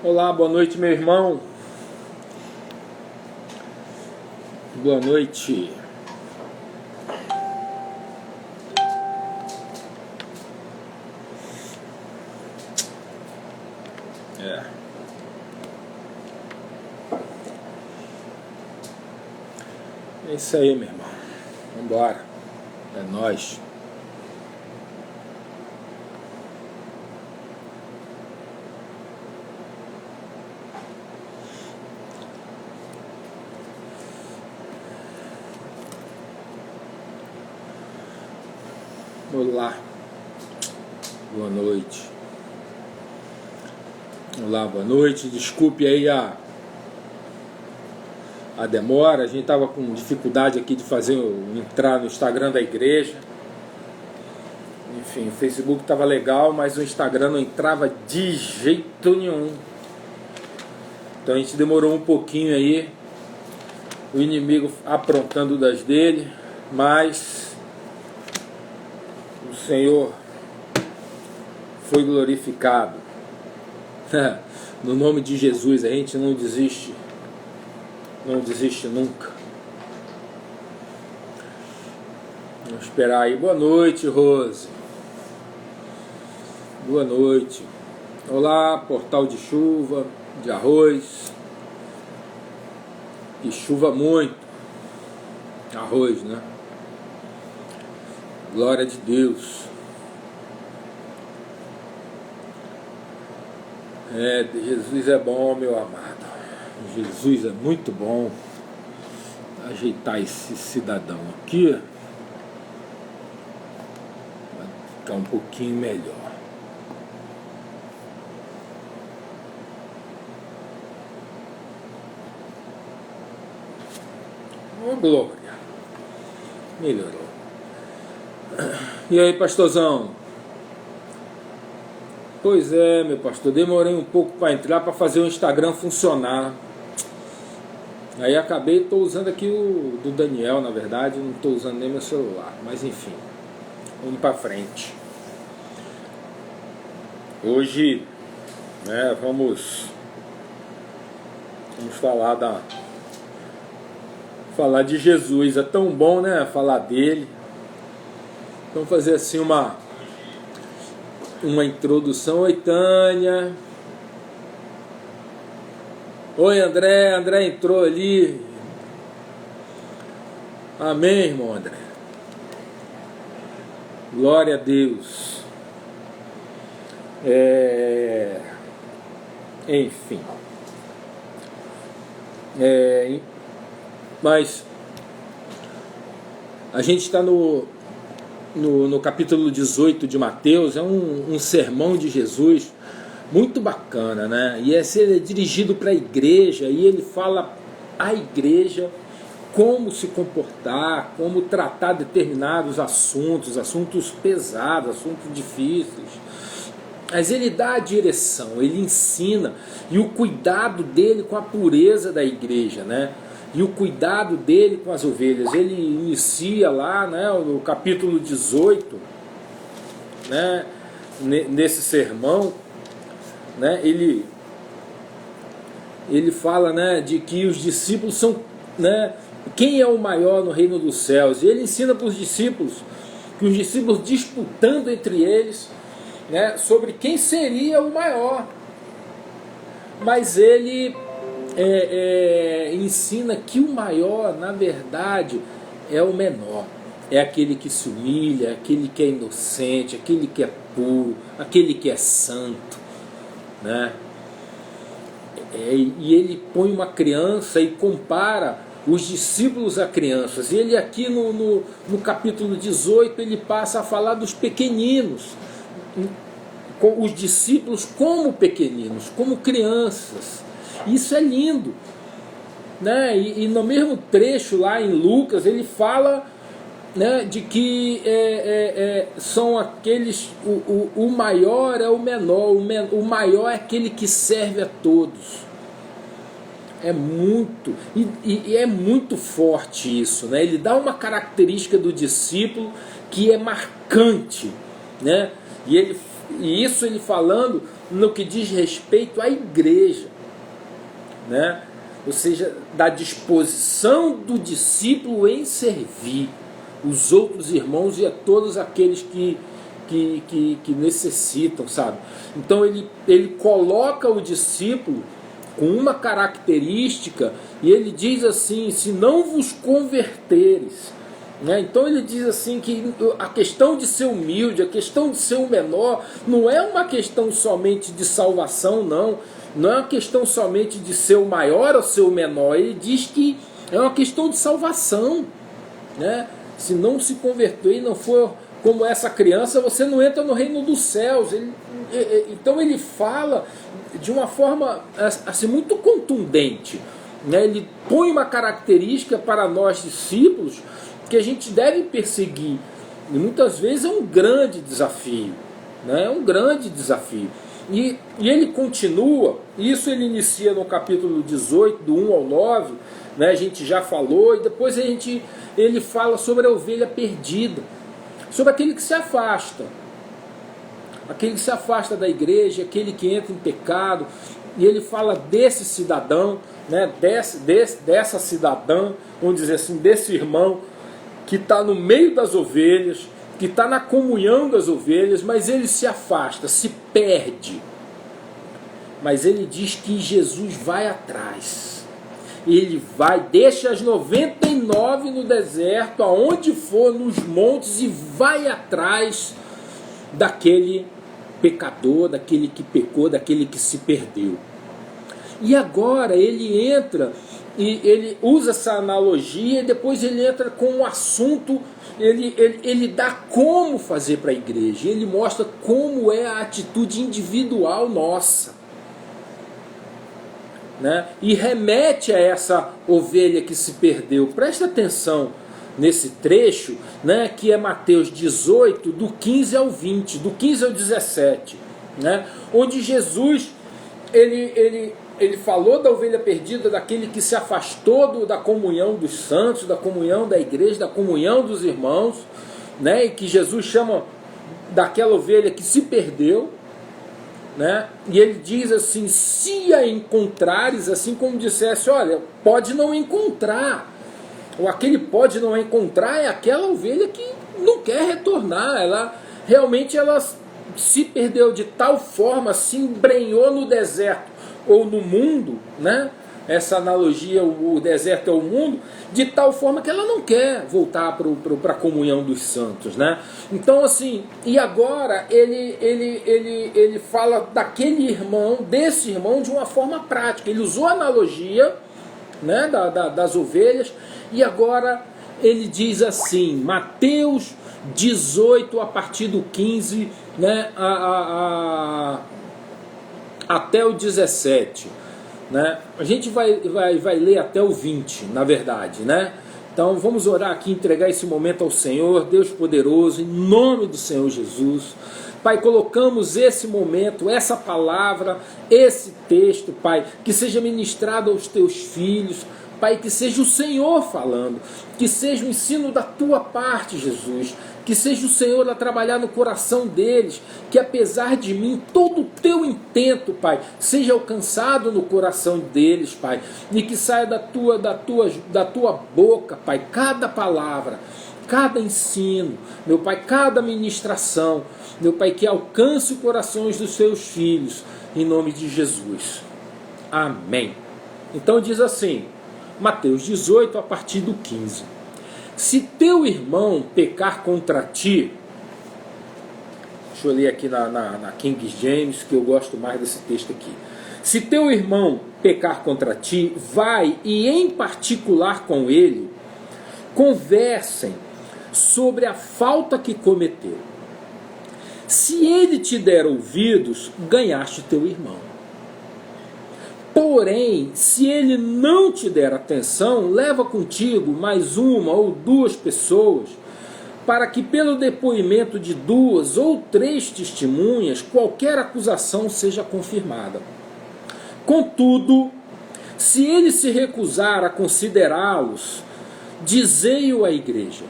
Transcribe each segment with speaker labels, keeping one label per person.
Speaker 1: Olá, boa noite, meu irmão. Boa noite. É isso aí, meu irmão. Vambora. É nóis. Olá. Boa noite. Olá, boa noite. Desculpe aí a demora. A gente estava com dificuldade aqui de entrar no Instagram da igreja. Enfim, o Facebook estava legal, mas o Instagram não entrava de jeito nenhum. Então a gente demorou um pouquinho aí. O inimigo aprontando das dele, mas o Senhor foi glorificado. No nome de Jesus, a gente não desiste. Não desiste nunca. Vamos esperar aí. Boa noite, Rose. Boa noite. Olá, portal de chuva, de arroz. E chuva muito. Arroz, né? Glória de Deus. Jesus é bom, meu amado. Jesus é muito bom. Vou ajeitar esse cidadão aqui. Vai ficar um pouquinho melhor. Ô, glória. Melhorou. E aí, pastorzão? Pois é, meu pastor, demorei um pouco para entrar, para fazer o Instagram funcionar. Aí estou usando aqui o do Daniel, na verdade, não estou usando nem meu celular. Mas enfim, vamos para frente. Hoje, né, vamos falar de Jesus. É tão bom, né, falar dele. Vamos fazer assim uma introdução. Oi, Tânia. Oi, André. André entrou ali. Amém, irmão André. Glória a Deus. Enfim. Mas a gente está no capítulo 18 de Mateus. É um sermão de Jesus muito bacana, né? E ele é dirigido para a igreja, e ele fala à igreja como se comportar, como tratar determinados assuntos pesados, assuntos difíceis. Mas ele dá a direção, ele ensina, e o cuidado dele com a pureza da igreja, né? E o cuidado dele com as ovelhas. Ele inicia lá, né, no capítulo 18, né, nesse sermão, né, ele fala, né, de que os discípulos são, né, quem é o maior no reino dos céus. E ele ensina para os discípulos, que os discípulos disputando entre eles, né, sobre quem seria o maior. Mas ele ensina que o maior, na verdade, é o menor. É aquele que se humilha, aquele que é inocente, aquele que é puro, aquele que é santo, né? E ele põe uma criança e compara os discípulos a crianças. E ele aqui no capítulo 18, ele passa a falar dos pequeninos, os discípulos como pequeninos, como crianças. Isso é lindo, né? E no mesmo trecho lá em Lucas, ele fala, né, de que são aqueles, o maior é o menor, o maior é aquele que serve a todos. É muito, e é muito forte isso, né? Ele dá uma característica do discípulo que é marcante, né? E ele E isso ele falando no que diz respeito à igreja, né? Ou seja, da disposição do discípulo em servir os outros irmãos e a todos aqueles que necessitam, sabe? Então ele coloca o discípulo com uma característica e ele diz assim: se não vos converteres, né? Então ele diz assim que a questão de ser humilde, a questão de ser o menor, não é uma questão somente de salvação, não é uma questão somente de ser o maior ou ser o menor. Ele diz que é uma questão de salvação, né? Se não se converter e não for como essa criança, você não entra no reino dos céus. Então ele fala de uma forma assim, muito contundente, né? Ele põe uma característica para nós discípulos que a gente deve perseguir. E muitas vezes é um grande desafio, né? É um grande desafio. E ele continua, isso ele inicia no capítulo 18, do 1 ao 9, né? A gente já falou, e depois ele fala sobre a ovelha perdida, sobre aquele que se afasta da igreja, aquele que entra em pecado, e ele fala desse cidadão, né? Dessa cidadã, vamos dizer assim, desse irmão que está no meio das ovelhas, que está na comunhão das ovelhas, mas ele se afasta, se perde. Mas ele diz que Jesus vai atrás. Ele vai, deixa as 99 no deserto, aonde for, nos montes, e vai atrás daquele pecador, daquele que pecou, daquele que se perdeu. E agora ele entra, e ele usa essa analogia, e depois ele entra com um assunto, ele dá como fazer para a igreja, ele mostra como é a atitude individual nossa, né? E remete a essa ovelha que se perdeu. Presta atenção nesse trecho, né, que é Mateus 18, do 15 ao 20, do 15 ao 17, né, onde Jesus ele falou da ovelha perdida, daquele que se afastou da comunhão dos santos, da comunhão da igreja, da comunhão dos irmãos, né, e que Jesus chama daquela ovelha que se perdeu, né? E ele diz assim: se a encontrares, assim como dissesse, olha, pode não encontrar, ou aquele pode não encontrar é aquela ovelha que não quer retornar, ela realmente se perdeu de tal forma, se embrenhou no deserto ou no mundo, né? Essa analogia, o deserto é o mundo, de tal forma que ela não quer voltar para a comunhão dos santos, né? Então assim, e agora ele fala daquele irmão, desse irmão, de uma forma prática. Ele usou a analogia, né, das ovelhas, e agora ele diz assim, Mateus 18, a partir do 15, né, até o 17. Né? A gente vai ler até o 20, na verdade, né? Então vamos orar aqui, entregar esse momento ao Senhor, Deus poderoso, em nome do Senhor Jesus. Pai, colocamos esse momento, essa palavra, esse texto, Pai, que seja ministrado aos teus filhos, Pai, que seja o Senhor falando, que seja o ensino da tua parte, Jesus, que seja o Senhor a trabalhar no coração deles, que apesar de mim, todo o teu intento, Pai, seja alcançado no coração deles, Pai, e que saia da tua boca, Pai, cada palavra, cada ensino, meu Pai, cada ministração, meu Pai, que alcance os corações dos seus filhos, em nome de Jesus. Amém. Então diz assim, Mateus 18, a partir do 15. Se teu irmão pecar contra ti, deixa eu ler aqui na King James, que eu gosto mais desse texto aqui. Se teu irmão pecar contra ti, vai e em particular com ele, conversem sobre a falta que cometeu. Se ele te der ouvidos, ganhaste teu irmão. Porém, se ele não te der atenção, leva contigo mais uma ou duas pessoas, para que pelo depoimento de 2 ou 3 testemunhas, qualquer acusação seja confirmada. Contudo, se ele se recusar a considerá-los, dizei-o à igreja.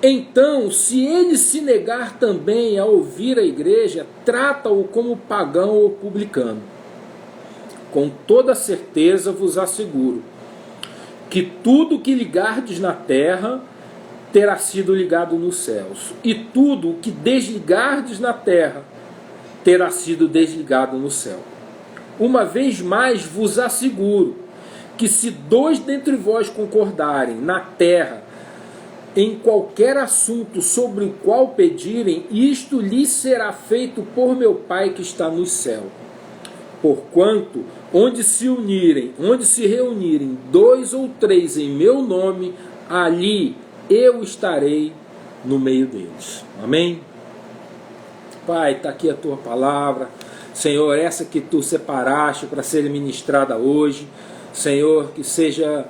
Speaker 1: Então, se ele se negar também a ouvir a igreja, trata-o como pagão ou publicano. Com toda certeza vos asseguro que tudo que ligardes na terra terá sido ligado nos céus, e tudo o que desligardes na terra terá sido desligado no céu. Uma vez mais vos asseguro que se 2 dentre vós concordarem na terra em qualquer assunto sobre o qual pedirem, isto lhes será feito por meu Pai que está no céu. Porquanto, onde se reunirem 2 ou 3 em meu nome, ali eu estarei no meio deles. Amém? Pai, está aqui a tua palavra. Senhor, essa que tu separaste para ser ministrada hoje. Senhor, que seja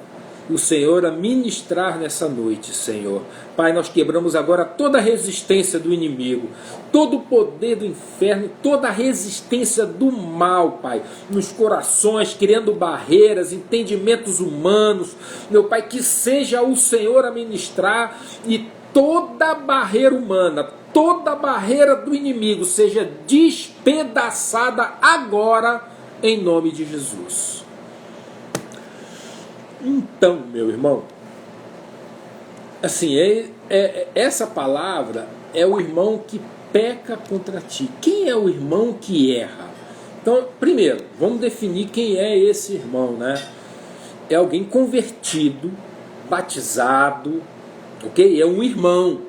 Speaker 1: o Senhor a ministrar nessa noite, Senhor. Pai, nós quebramos agora toda a resistência do inimigo, todo o poder do inferno, toda a resistência do mal, Pai, nos corações, criando barreiras, entendimentos humanos. Meu Pai, que seja o Senhor a ministrar e toda barreira humana, toda barreira do inimigo seja despedaçada agora, em nome de Jesus. Então, meu irmão, assim, essa palavra é o irmão que peca contra ti. Quem é o irmão que erra? Então, primeiro, vamos definir quem é esse irmão, né? É alguém convertido, batizado, ok? É um irmão.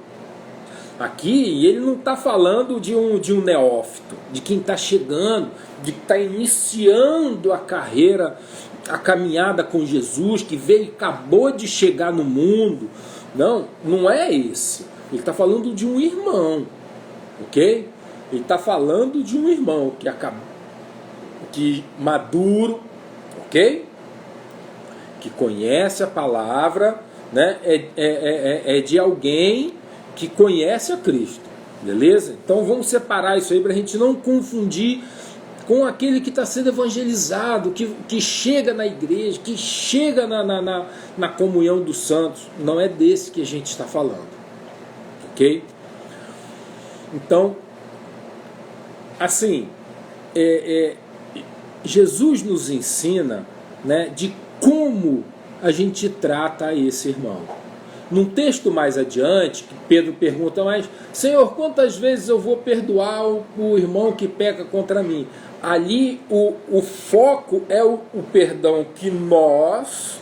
Speaker 1: Aqui ele não está falando de um neófito, de quem está chegando, de quem está iniciando a carreira, a caminhada com Jesus, que veio e acabou de chegar no mundo. Não, não é esse. Ele está falando de um irmão, ok? Ele está falando de um irmão que maduro, ok? Que conhece a palavra, né? É de alguém que conhece a Cristo, beleza? Então vamos separar isso aí para a gente não confundir com aquele que está sendo evangelizado, que chega na igreja, que chega na comunhão dos santos. Não é desse que a gente está falando, ok? Então, assim, Jesus nos ensina, né, de como a gente trata esse irmão. Num texto mais adiante, que Pedro pergunta, mas Senhor, quantas vezes eu vou perdoar o irmão que peca contra mim? Ali o foco é o perdão que nós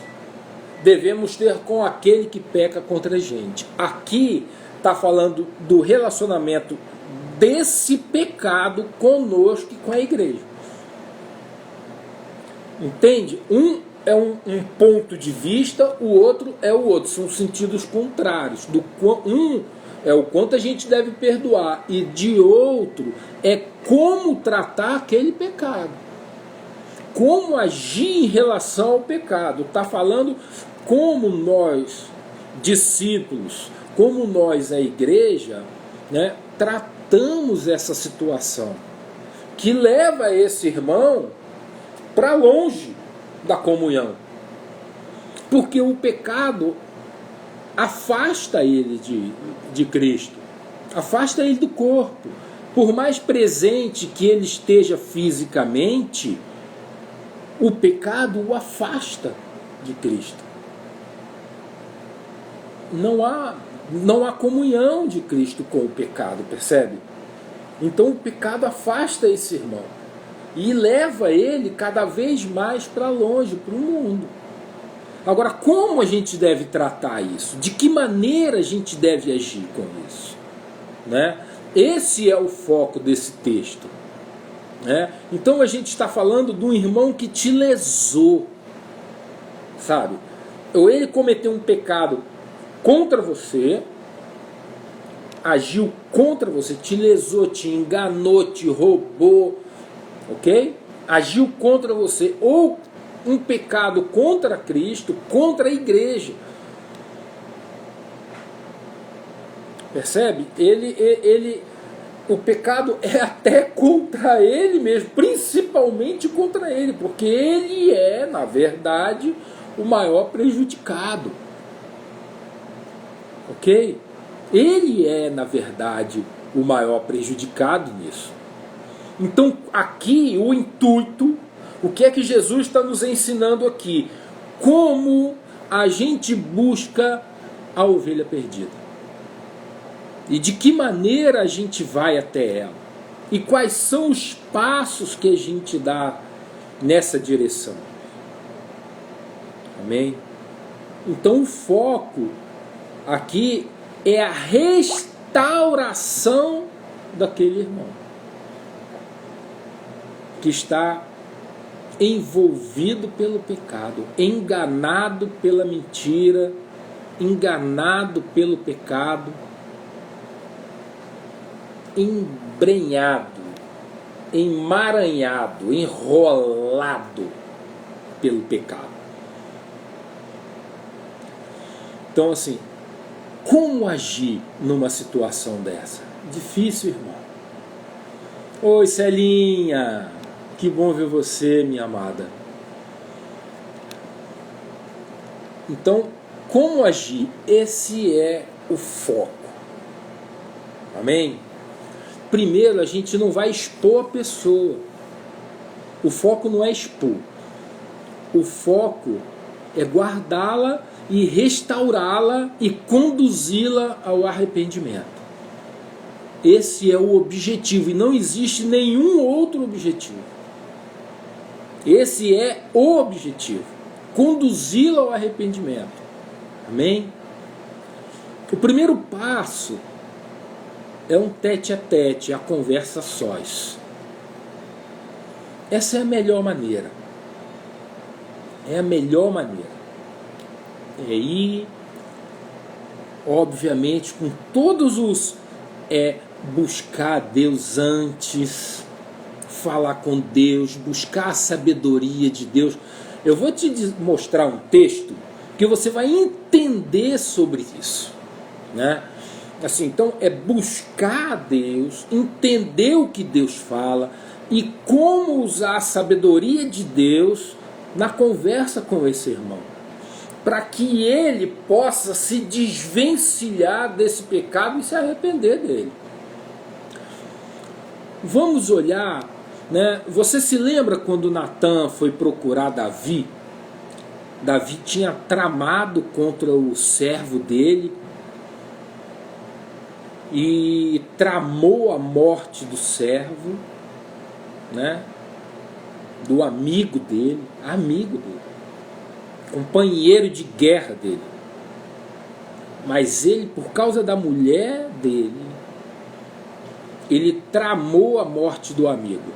Speaker 1: devemos ter com aquele que peca contra a gente. Aqui está falando do relacionamento desse pecado conosco e com a igreja. Entende? Um é um ponto de vista, o outro é o outro. São sentidos contrários. Um é o quanto a gente deve perdoar, e de outro é como tratar aquele pecado. Como agir em relação ao pecado. Está falando como nós, discípulos, como nós, a igreja, né, tratamos essa situação que leva esse irmão para longe da comunhão, porque o pecado afasta ele de Cristo, afasta ele do corpo. Por mais presente que ele esteja fisicamente, o pecado o afasta de Cristo. Não há comunhão de Cristo com o pecado, percebe? Então o pecado afasta esse irmão e leva ele cada vez mais para longe, para o mundo. Agora, como a gente deve tratar isso? De que maneira a gente deve agir com isso? Né? Esse é o foco desse texto. Né? Então a gente está falando de um irmão que te lesou, sabe? Ou ele cometeu um pecado contra você, agiu contra você, te lesou, te enganou, te roubou, ok? Agiu contra você, ou um pecado contra Cristo, contra a igreja. Percebe? O pecado é até contra ele mesmo, principalmente contra ele, porque ele é, na verdade, o maior prejudicado. Ok? Ele é, na verdade, o maior prejudicado nisso. Então, aqui, o intuito, o que é que Jesus está nos ensinando aqui? Como a gente busca a ovelha perdida. E de que maneira a gente vai até ela. E quais são os passos que a gente dá nessa direção. Amém? Então o foco aqui é a restauração daquele irmão que está envolvido pelo pecado, enganado pela mentira, enganado pelo pecado, embrenhado, emaranhado, enrolado pelo pecado. Então, assim, como agir numa situação dessa? Difícil, irmão. Oi, Celinha, que bom ver você, minha amada. Então, como agir? Esse é o foco. Amém? Primeiro, a gente não vai expor a pessoa. O foco não é expor. O foco é guardá-la e restaurá-la e conduzi-la ao arrependimento. Esse é o objetivo e não existe nenhum outro objetivo. Esse é o objetivo. Conduzi-la ao arrependimento. Amém? O primeiro passo é um tete-a-tete, a conversa sós. Essa é a melhor maneira. É a melhor maneira. E aí, obviamente, com todos os... buscar a Deus antes, falar com Deus, buscar a sabedoria de Deus. Eu vou te mostrar um texto que você vai entender sobre isso, né? Assim, então é buscar a Deus, entender o que Deus fala e como usar a sabedoria de Deus na conversa com esse irmão, para que ele possa se desvencilhar desse pecado e se arrepender dele. Vamos olhar, né? Você se lembra quando Natan foi procurar Davi? Davi tinha tramado contra o servo dele e tramou a morte do servo, né? Do amigo dele, companheiro de guerra dele. Mas ele, por causa da mulher dele, ele tramou a morte do amigo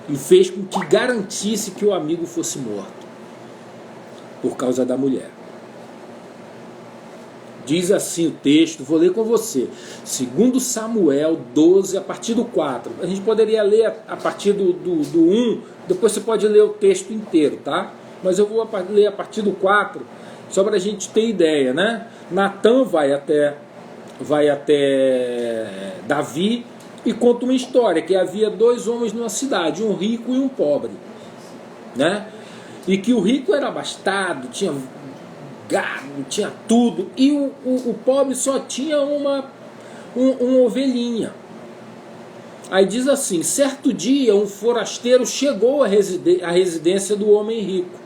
Speaker 1: e fez com que garantisse que o amigo fosse morto por causa da mulher. Diz assim o texto, vou ler com você, 2 Samuel 12, a partir do 4. A gente poderia ler a partir do 1, depois você pode ler o texto inteiro, tá? Mas eu vou ler a partir do 4, só para a gente ter ideia, né? Natan vai até Davi e conta uma história, que havia 2 homens numa cidade, um rico e um pobre, né? E que o rico era abastado, tinha gado, tinha tudo, e o pobre só tinha uma ovelhinha. Aí diz assim: certo dia um forasteiro chegou à residência do homem rico,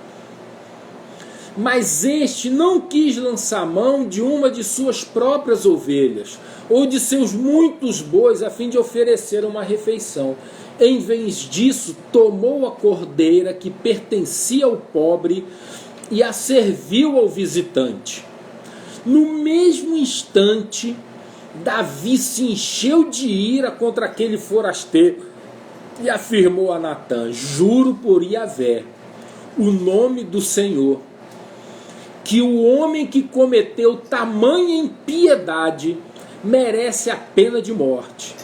Speaker 1: mas este não quis lançar mão de uma de suas próprias ovelhas ou de seus muitos bois a fim de oferecer uma refeição. Em vez disso, tomou a cordeira que pertencia ao pobre e a serviu ao visitante. No mesmo instante, Davi se encheu de ira contra aquele forasteiro e afirmou a Natan: juro por Yahvé, o nome do Senhor, que o homem que cometeu tamanha impiedade merece a pena de morte.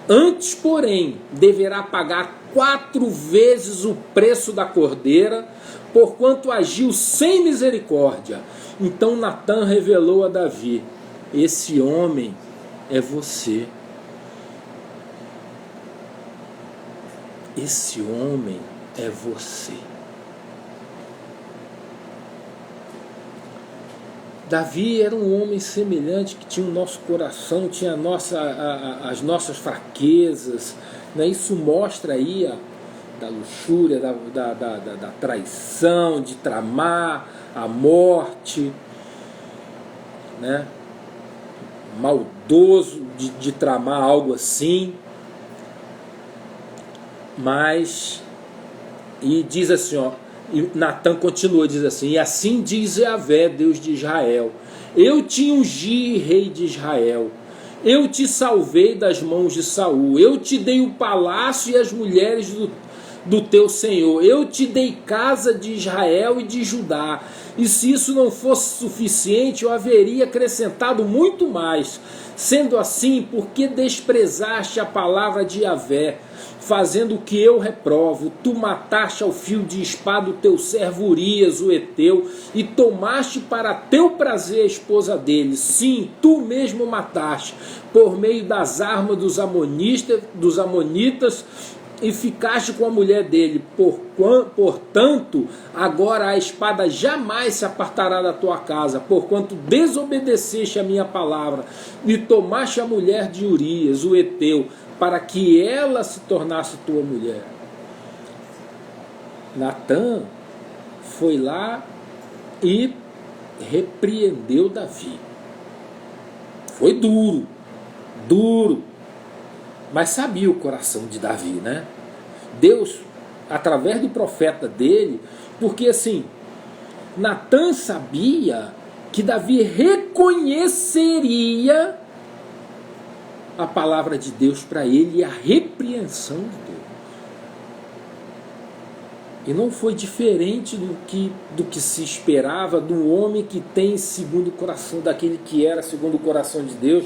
Speaker 1: Antes, porém, deverá pagar 4 vezes o preço da cordeira, porquanto agiu sem misericórdia. Então Natan revelou a Davi: esse homem é você. Esse homem é você. Davi era um homem semelhante, que tinha o nosso coração, tinha as nossas fraquezas, né? Isso mostra aí da luxúria, da traição, de tramar a morte, né? Maldoso de tramar algo assim. Mas, e diz assim, ó, e Natan continua, diz assim: e assim diz Yahvé, Deus de Israel: eu te ungi, rei de Israel, eu te salvei das mãos de Saul, eu te dei o palácio e as mulheres do teu Senhor, eu te dei casa de Israel e de Judá. E se isso não fosse suficiente, eu haveria acrescentado muito mais. Sendo assim, por que desprezaste a palavra de Yahvé, fazendo o que eu reprovo? Tu mataste ao fio de espada o teu servo Urias, o Heteu, e tomaste para teu prazer a esposa dele. Sim, tu mesmo mataste, por meio das armas dos amonitas, e ficaste com a mulher dele. Portanto, agora a espada jamais se apartará da tua casa, porquanto desobedeceste a minha palavra, e tomaste a mulher de Urias, o Heteu, para que ela se tornasse tua mulher. Natan foi lá e repreendeu Davi. Foi duro, mas sabia o coração de Davi, né? Deus, através do profeta dele, porque assim, Natan sabia que Davi reconheceria a palavra de Deus para ele e a repreensão de Deus. E não foi diferente do que se esperava do homem que tem segundo o coração, daquele que era segundo o coração de Deus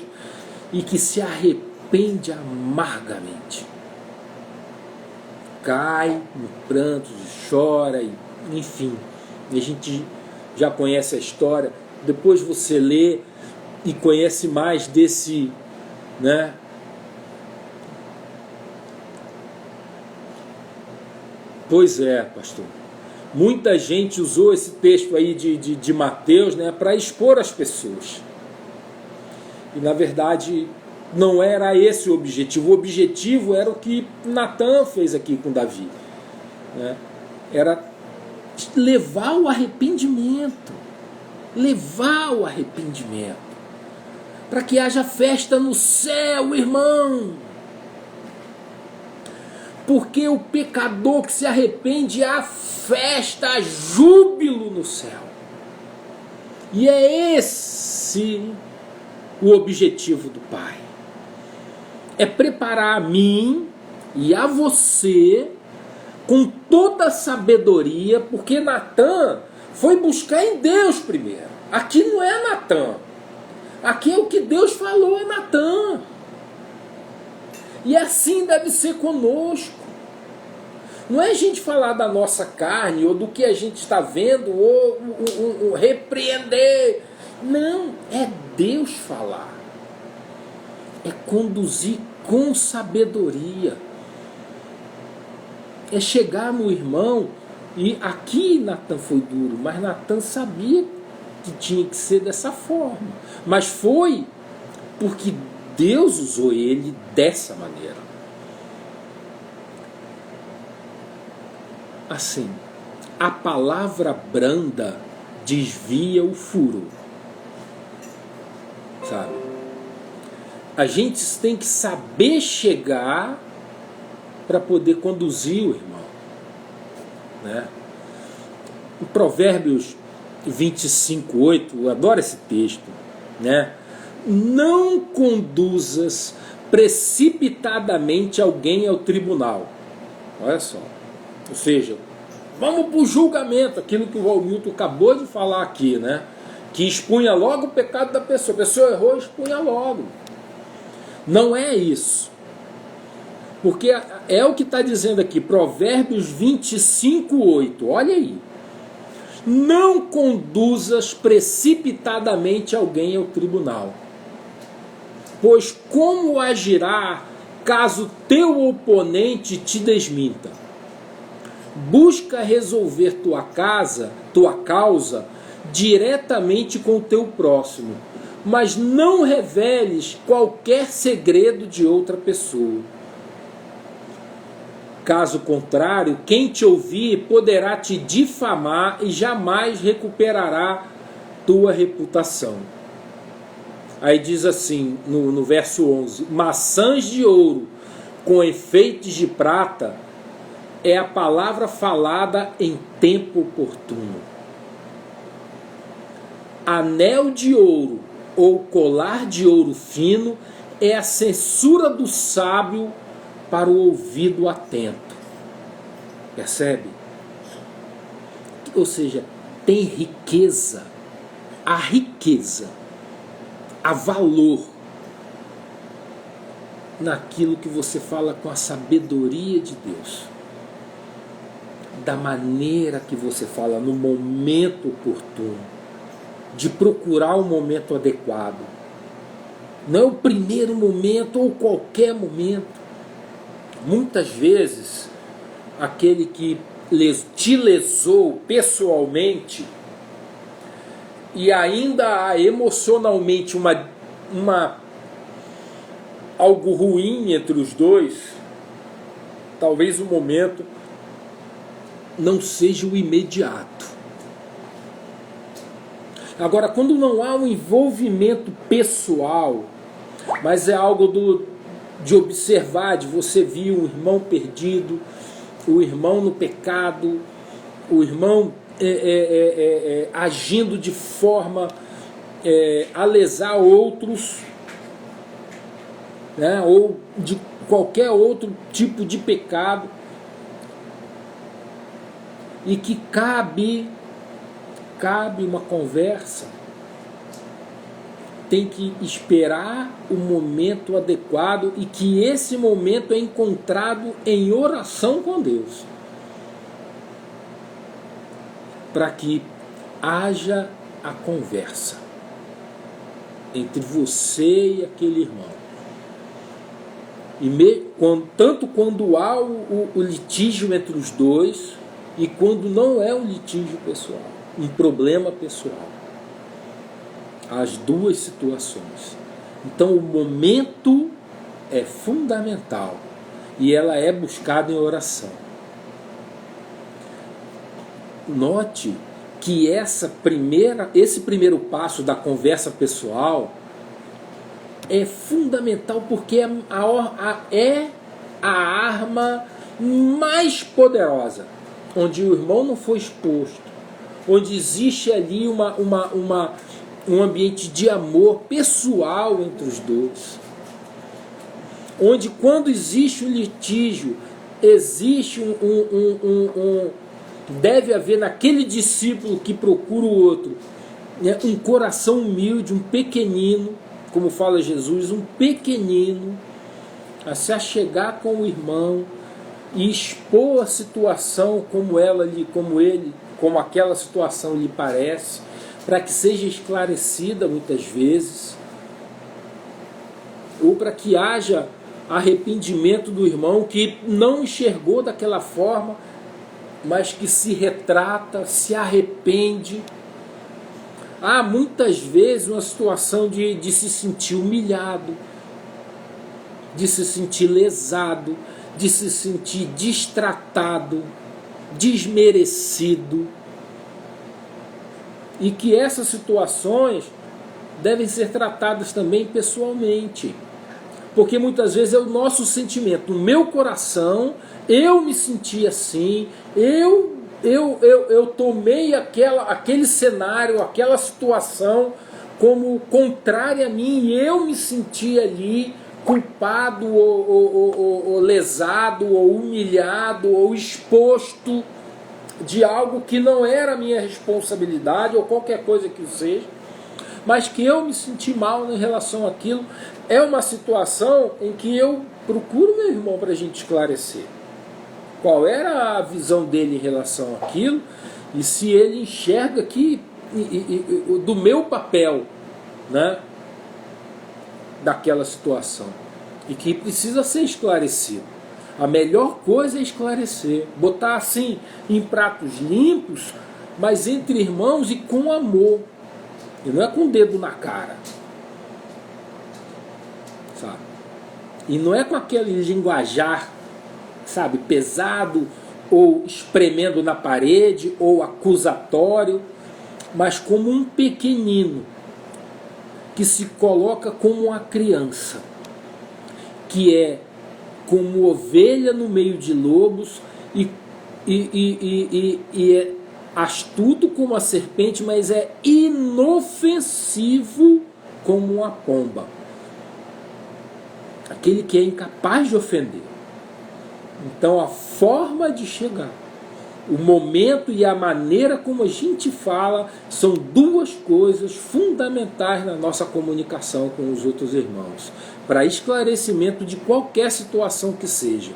Speaker 1: e que se arrepende amargamente. Cai no pranto, chora, enfim. E a gente já conhece a história. Depois você lê e conhece mais desse, né? Pois é, pastor. Muita gente usou esse texto aí de Mateus, né, para expor as pessoas. E na verdade não era esse o objetivo. O objetivo era o que Natan fez aqui com Davi, né? Era levar o arrependimento. Levar o arrependimento. Para que haja festa no céu, irmão. Porque o pecador que se arrepende, há festa, há júbilo no céu. E é esse o objetivo do Pai. É preparar a mim e a você com toda a sabedoria, porque Natan foi buscar em Deus primeiro. Aqui não é Natan. Aqui é o que Deus falou a Natan. E assim deve ser conosco. Não é a gente falar da nossa carne, ou do que a gente está vendo, ou repreender. Não, é Deus falar. É conduzir com sabedoria. É chegar no irmão, e aqui Natan foi duro, mas Natan sabia que tinha que ser dessa forma. Mas foi porque Deus usou ele dessa maneira. Assim, a palavra branda desvia o furo. Sabe? A gente tem que saber chegar para poder conduzir o irmão, né? Em Provérbios 25:8, eu adoro esse texto, né? Não conduzas precipitadamente alguém ao tribunal. Olha só. Ou seja, vamos para o julgamento, aquilo que o Valmilton acabou de falar aqui, né? Que expunha logo o pecado da pessoa. A pessoa errou, expunha logo. Não é isso. Porque é o que está dizendo aqui, Provérbios 25:8. Olha aí. Não conduzas precipitadamente alguém ao tribunal. Pois como agirá caso teu oponente te desminta? Busca resolver tua causa diretamente com o teu próximo, mas não reveles qualquer segredo de outra pessoa. Caso contrário, quem te ouvir poderá te difamar e jamais recuperará tua reputação. Aí diz assim, no verso 11: maçãs de ouro com enfeites de prata é a palavra falada em tempo oportuno. Anel de ouro ou colar de ouro fino é a censura do sábio para o ouvido atento. Percebe? Ou seja, tem riqueza, há valor naquilo que você fala com a sabedoria de Deus, da maneira que você fala no momento oportuno, de procurar o momento adequado. Não é o primeiro momento ou qualquer momento. Muitas vezes, aquele que te lesou pessoalmente e ainda há emocionalmente algo ruim entre os dois, talvez o momento não seja o imediato. Agora, quando não há um envolvimento pessoal, mas é algo de observar, de você ver o irmão perdido, o irmão no pecado, o irmão agindo de forma a lesar outros, né, ou de qualquer outro tipo de pecado, e que cabe uma conversa, tem que esperar o momento adequado e que esse momento é encontrado em oração com Deus, para que haja a conversa entre você e aquele irmão. Tanto quando há o litígio entre os dois e quando não é um litígio pessoal, um problema pessoal. As duas situações. Então o momento é fundamental e ela é buscada em oração. Note que esse primeiro passo da conversa pessoal é fundamental, porque é a arma mais poderosa, onde o irmão não foi exposto, onde existe ali um ambiente de amor pessoal entre os dois, onde quando existe um litígio, existe deve haver naquele discípulo que procura o outro, né, um coração humilde, um pequenino, como fala Jesus, um pequenino, a se achegar com o irmão e expor a situação como aquela situação lhe parece, para que seja esclarecida muitas vezes, ou para que haja arrependimento do irmão que não enxergou daquela forma, mas que se retrata, se arrepende. Há muitas vezes uma situação de se sentir humilhado, de se sentir lesado, de se sentir destratado, desmerecido. E que essas situações devem ser tratadas também pessoalmente. Porque muitas vezes é o nosso sentimento, no meu coração, eu me senti assim, eu tomei aquele cenário, aquela situação como contrária a mim, e eu me senti ali culpado, ou lesado, ou humilhado, ou exposto de algo que não era minha responsabilidade, ou qualquer coisa que seja, mas que eu me senti mal em relação àquilo. É uma situação em que eu procuro meu irmão para a gente esclarecer qual era a visão dele em relação àquilo, e se ele enxerga que do meu papel, né, daquela situação, e que precisa ser esclarecido. A melhor coisa é esclarecer, botar assim em pratos limpos, mas entre irmãos e com amor. E não é com o dedo na cara. Sabe? E não é com aquele linguajar, sabe, pesado, ou espremendo na parede, ou acusatório, mas como um pequenino que se coloca como uma criança, que é como ovelha no meio de lobos e é astuto como a serpente, mas é inofensivo como uma pomba. Aquele que é incapaz de ofender. Então a forma de chegar, o momento e a maneira como a gente fala são duas coisas fundamentais na nossa comunicação com os outros irmãos, para esclarecimento de qualquer situação que seja.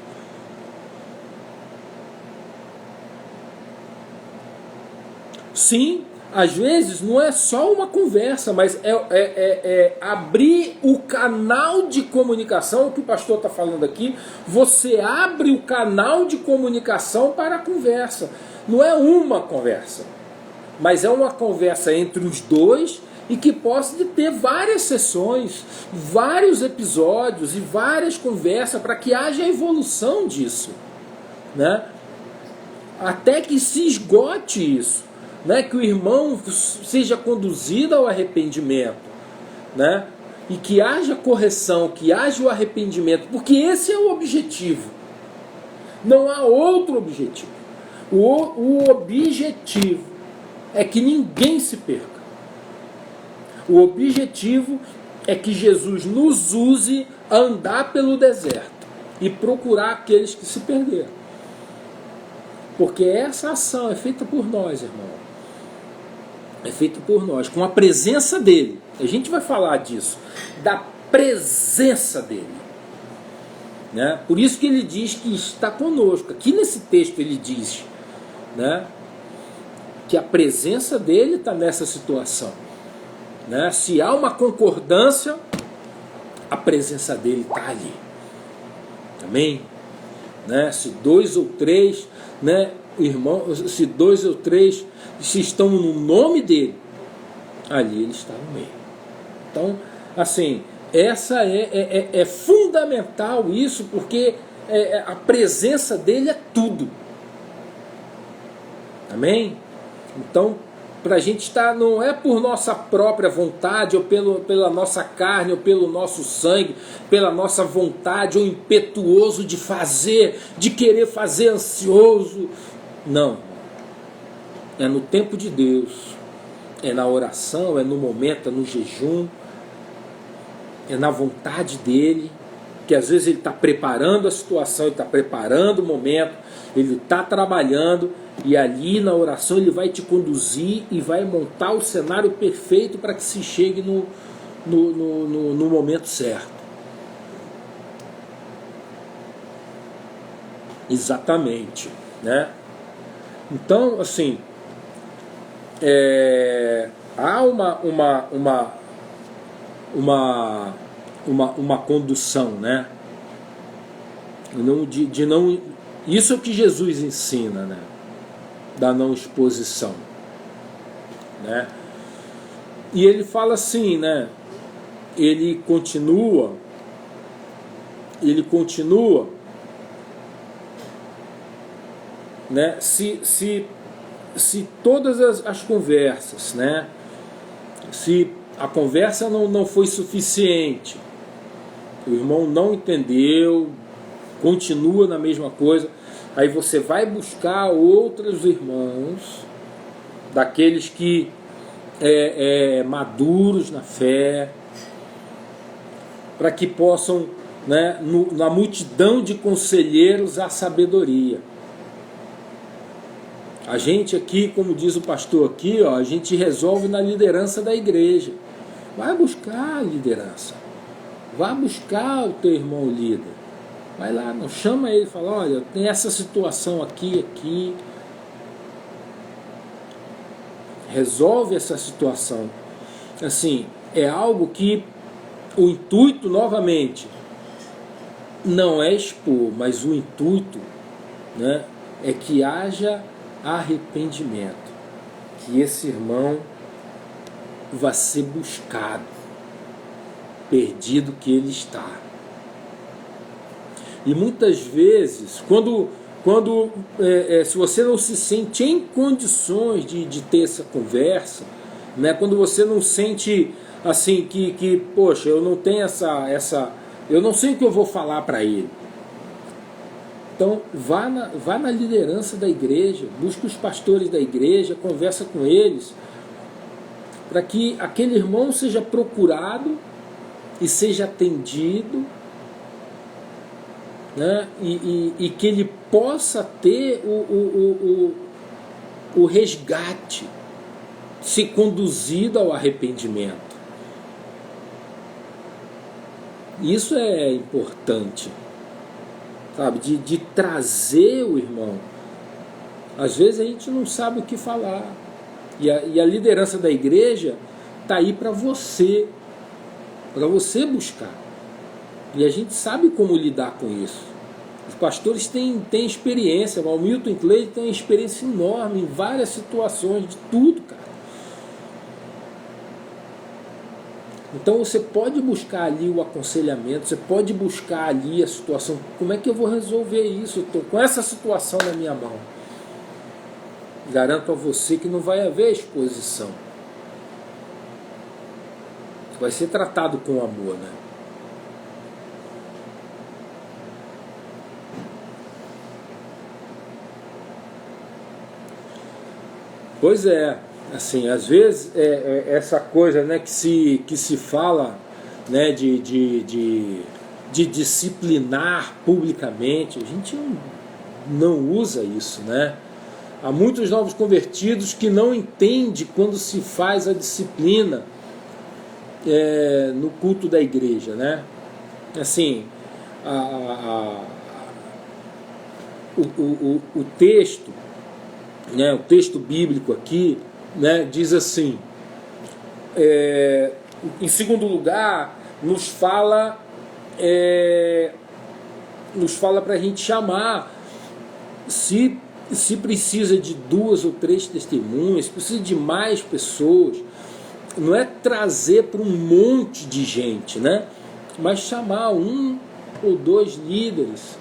Speaker 1: Sim, às vezes não é só uma conversa, mas é abrir o canal de comunicação, o que o pastor está falando aqui. Você abre o canal de comunicação para a conversa. Não é uma conversa, mas é uma conversa entre os dois e que possa ter várias sessões, vários episódios e várias conversas para que haja evolução disso, né? Até que se esgote isso. Né, que o irmão seja conduzido ao arrependimento, né, e que haja correção, que haja o arrependimento, porque esse é o objetivo. Não há outro objetivo. O objetivo é que ninguém se perca. O objetivo é que Jesus nos use a andar pelo deserto e procurar aqueles que se perderam. Porque essa ação é feita por nós, irmão. É feito por nós, com a presença dele. A gente vai falar disso, da presença dele, né? Por isso que ele diz que está conosco. Aqui nesse texto ele diz, né, que a presença dele está nessa situação, né? Se há uma concordância, a presença dele está ali. Amém? Né? Se dois ou três, né, irmãos, se dois ou três se estão no nome dele, ali ele está no meio. Então, assim, essa é fundamental isso, porque a presença dele é tudo. Amém? Então, para a gente estar, não é por nossa própria vontade, ou pela nossa carne, ou pelo nosso sangue, pela nossa vontade, ou impetuoso de fazer, de querer fazer ansioso. Não. É no tempo de Deus, é na oração, é no momento, é no jejum, é na vontade dele, que às vezes ele está preparando a situação, ele está preparando o momento, ele está trabalhando, e ali na oração ele vai te conduzir e vai montar o cenário perfeito para que se chegue no momento certo. Exatamente, né? Então, assim, há uma condução, né? De não, isso é o que Jesus ensina, né? Da não exposição, né? E ele fala assim, né? Ele continua, né? Se todas as conversas, né? Se a conversa não foi suficiente, o irmão não entendeu, continua na mesma coisa, aí você vai buscar outros irmãos, daqueles que maduros na fé, para que possam, né, na multidão de conselheiros, a sabedoria. A gente aqui, como diz o pastor aqui, ó, a gente resolve na liderança da igreja. Vai buscar a liderança. Vai buscar o teu irmão líder. Vai lá, não chama ele e fala, olha, tem essa situação aqui. Resolve essa situação. Assim, é algo que o intuito, novamente, não é expor, mas o intuito, né, é que haja arrependimento. que esse irmão vai ser buscado, perdido que ele está. E muitas vezes, se você não se sente em condições de ter essa conversa, né, quando você não sente assim poxa, eu não tenho eu não sei o que eu vou falar para ele. Então vá na liderança da igreja, busque os pastores da igreja, conversa com eles, para que aquele irmão seja procurado e seja atendido, né? E que ele possa ter o resgate, ser conduzido ao arrependimento. Isso é importante, sabe? De trazer o irmão. Às vezes a gente não sabe o que falar, e a liderança da igreja está aí para você buscar. E a gente sabe como lidar com isso. Os pastores têm experiência. O Milton Clay tem experiência enorme em várias situações, de tudo, cara. Então você pode buscar ali o aconselhamento, você pode buscar ali a situação. Como é que eu vou resolver isso? Eu estou com essa situação na minha mão. Garanto a você que não vai haver exposição. Vai ser tratado com amor, né? Pois é, assim, às vezes essa coisa, né, que se fala, né, de disciplinar publicamente, a gente não usa isso, né? Há muitos novos convertidos que não entendem quando se faz a disciplina no culto da igreja, né? Assim, o texto, né, o texto bíblico aqui, né, diz assim, em segundo lugar, nos fala para a gente chamar, se precisa de 2 ou 3 testemunhas, se precisa de mais pessoas, não é trazer para um monte de gente, né, mas chamar 1 ou 2 líderes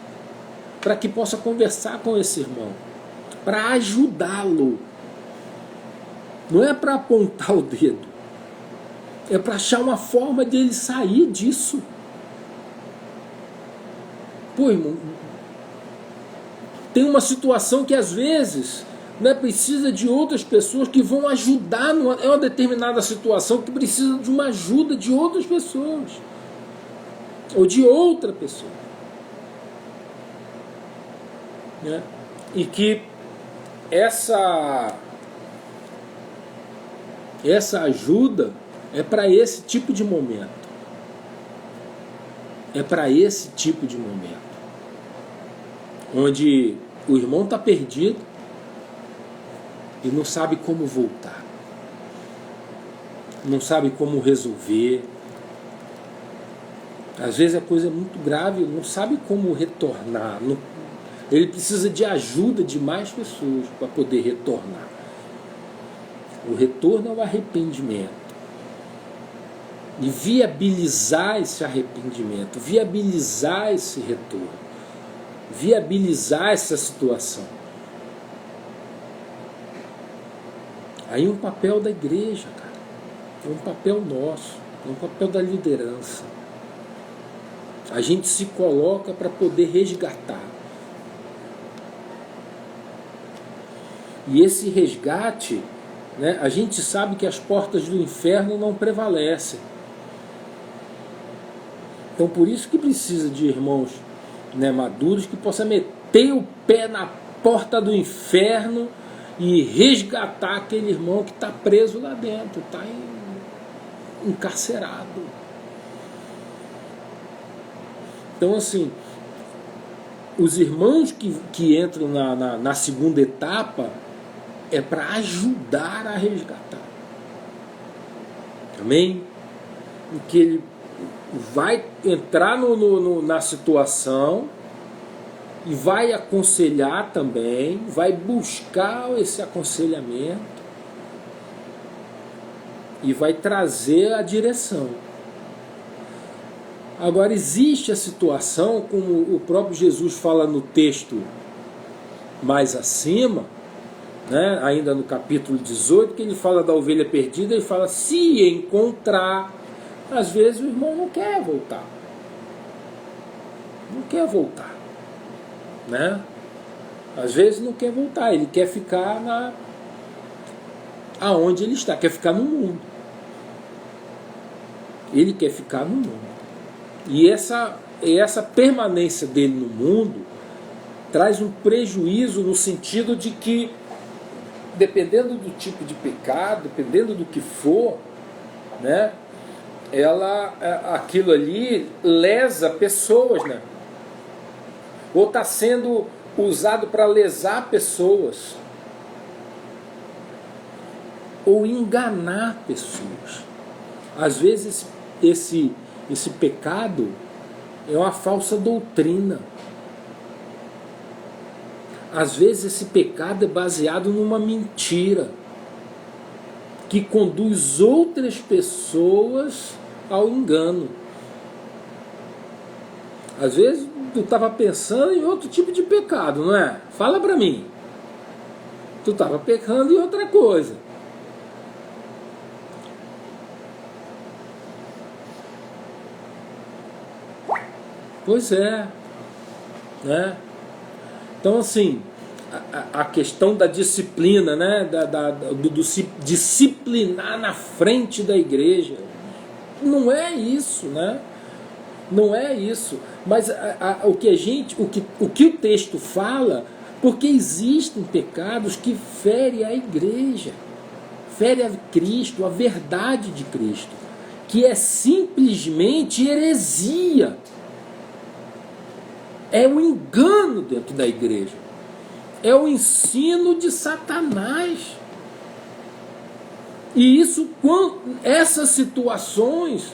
Speaker 1: para que possa conversar com esse irmão, para ajudá-lo. Não é para apontar o dedo, é para achar uma forma de ele sair disso. Pô, irmão, tem uma situação que às vezes, né, precisa de outras pessoas que vão ajudar. É uma determinada situação que precisa de uma ajuda de outras pessoas, ou de outra pessoa, né? E que essa ajuda é para esse tipo de momento. É para esse tipo de momento. Onde o irmão está perdido e não sabe como voltar. Não sabe como resolver. Às vezes a coisa é muito grave, não sabe como retornar. Ele precisa de ajuda de mais pessoas para poder retornar. O retorno é o arrependimento. E viabilizar esse arrependimento, viabilizar esse retorno, viabilizar essa situação. Aí um papel da igreja, cara. É um papel nosso, é um papel da liderança. A gente se coloca para poder resgatar. E esse resgate, né, a gente sabe que as portas do inferno não prevalecem. Então por isso que precisa de irmãos, né, maduros que possam meter o pé na porta do inferno e resgatar aquele irmão que está preso lá dentro, está encarcerado. Então assim, os irmãos que entram na segunda etapa é para ajudar a resgatar. Amém? Em que ele vai entrar na situação e vai aconselhar também, vai buscar esse aconselhamento, e vai trazer a direção. Agora, existe a situação, como o próprio Jesus fala no texto mais acima, né, ainda no capítulo 18, que ele fala da ovelha perdida, ele fala, se encontrar. Às vezes o irmão não quer voltar. Não quer voltar. Né? Às vezes não quer voltar, ele quer ficar aonde ele está, quer ficar no mundo. Ele quer ficar no mundo. E essa permanência dele no mundo traz um prejuízo no sentido de que, dependendo do tipo de pecado, dependendo do que for, né, aquilo ali lesa pessoas, né? Ou está sendo usado para lesar pessoas, ou enganar pessoas. Às vezes esse pecado é uma falsa doutrina. Às vezes esse pecado é baseado numa mentira que conduz outras pessoas ao engano. Às vezes tu estava pensando em outro tipo de pecado, não é? Fala para mim. Tu estava pecando em outra coisa. Pois é, né? Então, assim, a questão da disciplina, né? Do disciplinar na frente da igreja, não é isso, né? Não é isso. Mas o que o texto fala, porque existem pecados que ferem a igreja, ferem a Cristo, a verdade de Cristo, que é simplesmente heresia. É um engano dentro da igreja. É o ensino de Satanás. E essas situações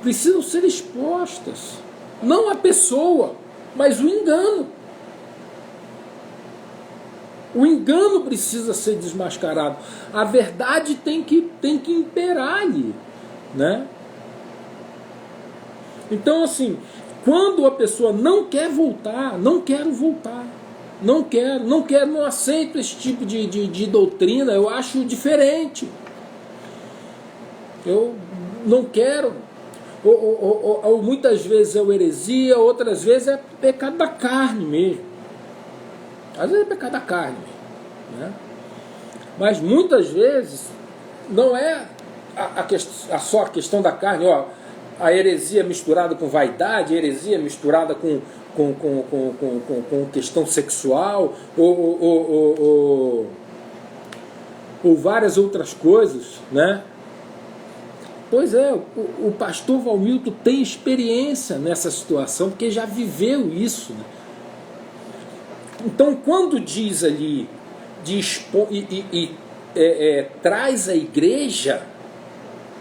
Speaker 1: precisam ser expostas. Não a pessoa, mas o engano. O engano precisa ser desmascarado. A verdade tem que imperar ali, né? Então, assim, quando a pessoa não quer voltar, não quero voltar, não aceito esse tipo de doutrina, eu acho diferente, eu não quero, ou muitas vezes é heresia, outras vezes é pecado da carne mesmo, às vezes é pecado da carne, né? Mas muitas vezes não é só a questão da carne, ó, a heresia misturada com vaidade, a heresia misturada com questão sexual, ou várias outras coisas, né? Pois é, o pastor Valmilton tem experiência nessa situação, porque já viveu isso, né? Então, quando diz ali, traz a igreja,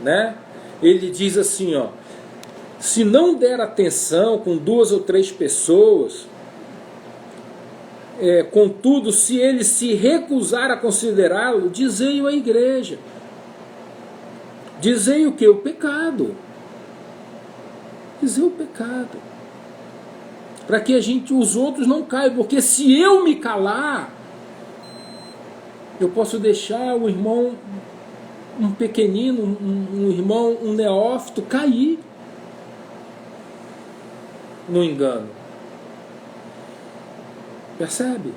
Speaker 1: né? Ele diz assim, ó, se não der atenção com 2 ou 3 pessoas, contudo, se ele se recusar a considerá-lo, dizei-o à igreja. Dizei o que? O pecado. Dizer o pecado. Para que os outros não caiam, porque se eu me calar, eu posso deixar o irmão, um pequenino, um irmão, um neófito, cair no engano. Percebe?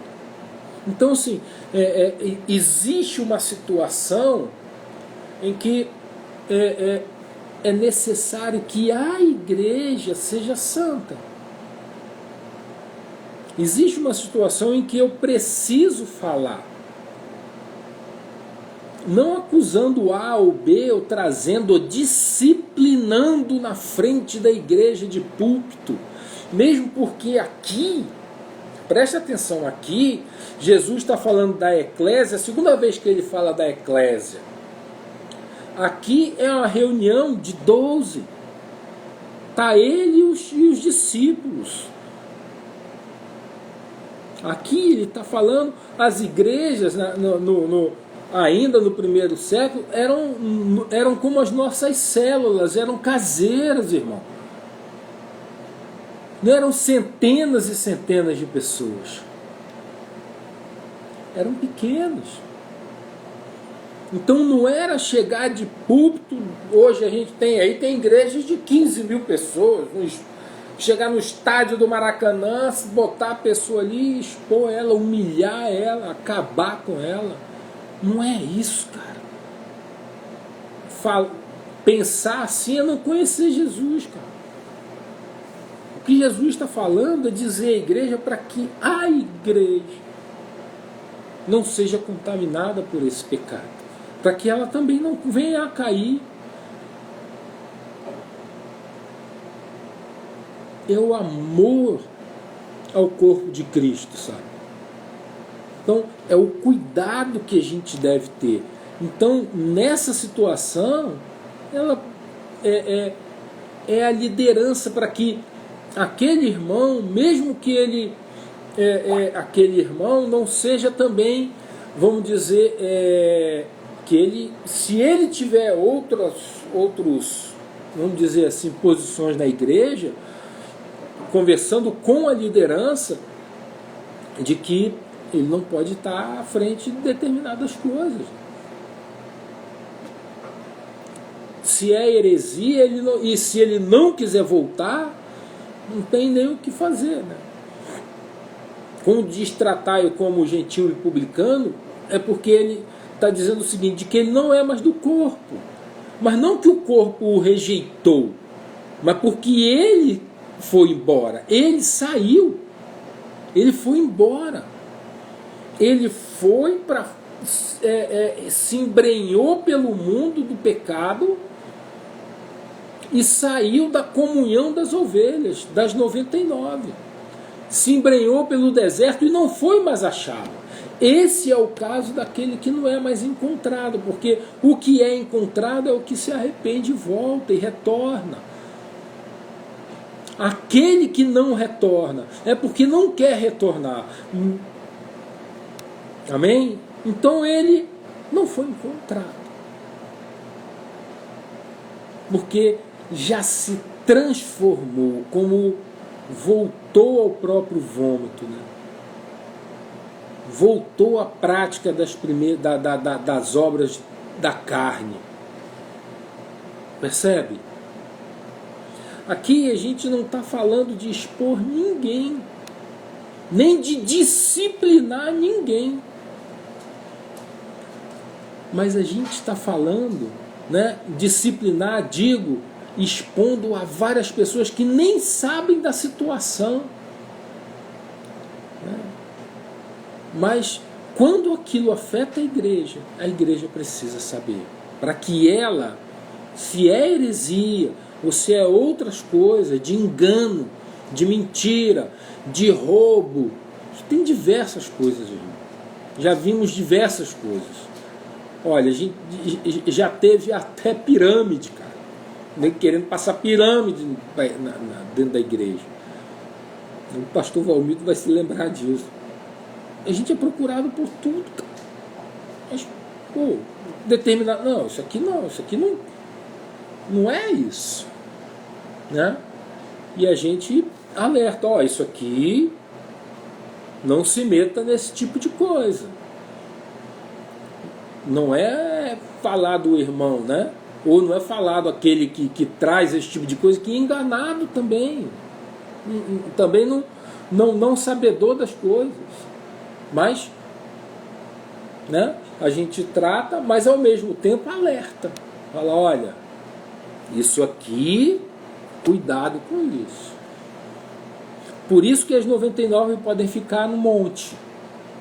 Speaker 1: Então, assim, existe uma situação em que é necessário que a igreja seja santa. Existe uma situação em que eu preciso falar, não acusando A ou B, ou trazendo, ou disciplinando na frente da igreja de púlpito, mesmo porque aqui, preste atenção, aqui Jesus está falando da eclésia, a segunda vez que ele fala da eclésia. Aqui é uma reunião de 12, está ele e os discípulos. Aqui ele está falando as igrejas, ainda no primeiro século, eram como as nossas células, eram caseiras, irmão. Não eram centenas e centenas de pessoas. Eram pequenos. Então não era chegar de púlpito, hoje a gente tem igrejas de 15 mil pessoas, chegar no estádio do Maracanã, botar a pessoa ali, expor ela, humilhar ela, acabar com ela. Não é isso, cara. Pensar assim é não conhecer Jesus, cara. O que Jesus está falando é dizer à igreja para que a igreja não seja contaminada por esse pecado, para que ela também não venha a cair. É o amor ao corpo de Cristo, sabe? Então, é o cuidado que a gente deve ter. Então, nessa situação, ela é a liderança para que aquele irmão, mesmo que ele aquele irmão não seja também, vamos dizer, que ele, se ele tiver outros, vamos dizer assim, posições na igreja, conversando com a liderança, de que ele não pode estar à frente de determinadas coisas. Se é heresia, e se ele não quiser voltar, não tem nem o que fazer, né? Quando diz tratai-o como gentil e publicano, é porque ele está dizendo o seguinte, de que ele não é mais do corpo. Mas não que o corpo o rejeitou, mas porque ele foi embora. Ele saiu. Ele foi embora. Ele foi para... se embrenhou pelo mundo do pecado e saiu da comunhão das ovelhas, das 99. Se embrenhou pelo deserto e não foi mais achado. Esse é o caso daquele que não é mais encontrado, porque o que é encontrado é o que se arrepende e volta e retorna. Aquele que não retorna é porque não quer retornar. Amém? Então ele não foi encontrado. Porque já se transformou, como voltou ao próprio vômito, né? Voltou à prática das obras da carne. Percebe? Aqui a gente não está falando de expor ninguém, nem de disciplinar ninguém. Mas a gente está falando, né, disciplinar, digo, expondo a várias pessoas que nem sabem da situação. Né? Mas quando aquilo afeta a igreja precisa saber. Para que ela, se é heresia, ou se é outras coisas, de engano, de mentira, de roubo, tem diversas coisas, irmão. Já vimos diversas coisas. Olha, a gente já teve até pirâmide, cara. Nem querendo passar pirâmide dentro da igreja. O pastor Valmito vai se lembrar disso. A gente é procurado por tudo, cara. Mas, pô, determinado. Não, isso aqui não é isso. Né? E a gente alerta, ó, isso aqui não se meta nesse tipo de coisa. Não é falar do irmão, né? Ou não é falar do aquele que traz esse tipo de coisa, que é enganado também. Também não sabedor das coisas. Mas, né? A gente trata, mas ao mesmo tempo alerta. Fala, olha, isso aqui, cuidado com isso. Por isso que as 99 podem ficar no monte,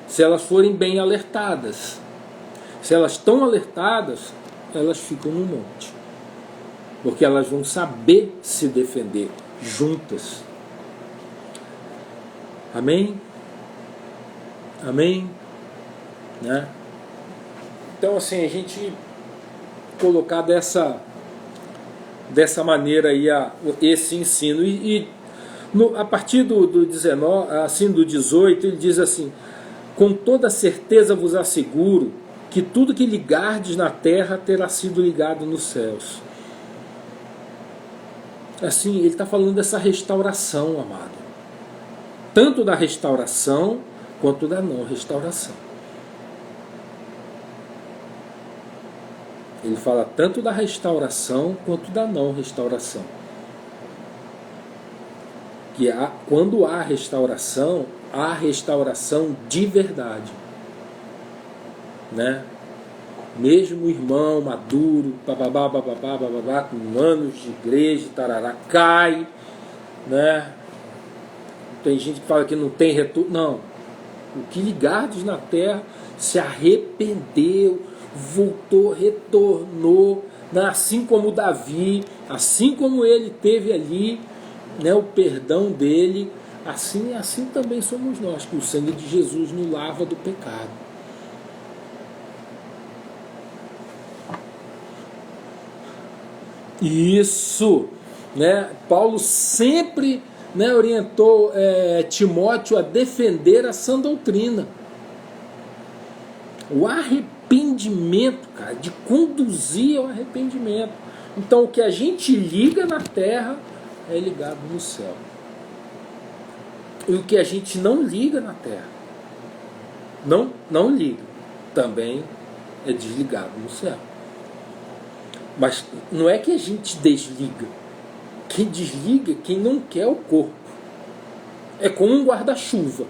Speaker 1: se elas forem bem alertadas. Se elas estão alertadas, elas ficam no monte. Porque elas vão saber se defender juntas. Amém? Amém? Né? Então, assim, a gente colocar dessa maneira aí esse ensino. A partir do 19, assim, do 18, ele diz assim: com toda certeza vos asseguro que tudo que ligardes na terra terá sido ligado nos céus. Assim, ele está falando dessa restauração, amado. Tanto da restauração quanto da não restauração. Ele fala tanto da restauração quanto da não restauração. Que quando há restauração de verdade. Né? Mesmo o irmão maduro, bababá, bababá, bababá, com anos de igreja, tarará, cai, né? Tem gente que fala que não tem retorno. Não. O que ligardes na terra se arrependeu, voltou, retornou, né? Assim como Davi, assim como ele teve ali, né, o perdão dele, assim também somos nós, que o sangue de Jesus nos lava do pecado. Isso, né? Paulo sempre, né, orientou Timóteo a defender a sã doutrina. O arrependimento, cara, de conduzir ao arrependimento. Então o que a gente liga na terra é ligado no céu. E o que a gente não liga na terra, não liga, também é desligado no céu. Mas não é que a gente desliga. Quem desliga é quem não quer o corpo. É como um guarda-chuva.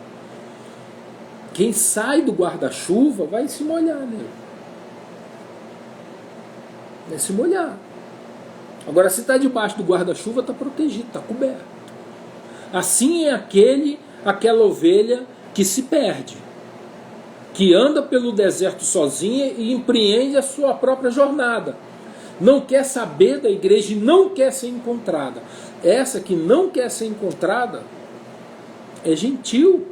Speaker 1: Quem sai do guarda-chuva vai se molhar nele. Vai se molhar. Agora, se está debaixo do guarda-chuva, está protegido, está coberto. Assim é aquela ovelha que se perde, que anda pelo deserto sozinha e empreende a sua própria jornada. Não quer saber da igreja e não quer ser encontrada. Essa que não quer ser encontrada é gentil.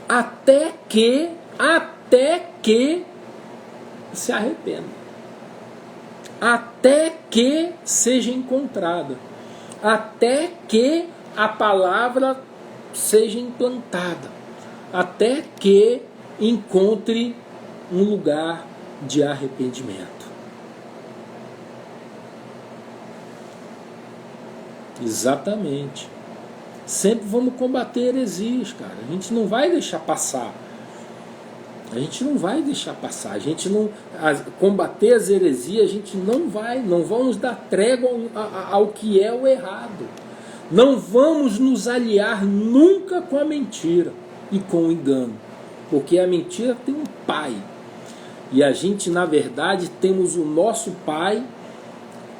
Speaker 1: Até que se arrependa. Até que seja encontrada. Até que a palavra seja implantada. Até que encontre um lugar de arrependimento. Exatamente. Sempre vamos combater heresias, cara. A gente não vai deixar passar. A gente não vai deixar passar. A gente não combater as heresias, a gente não vamos dar trégua ao que é o errado. Não vamos nos aliar nunca com a mentira e com o engano, porque a mentira tem um pai. E a gente, na verdade, temos o nosso pai,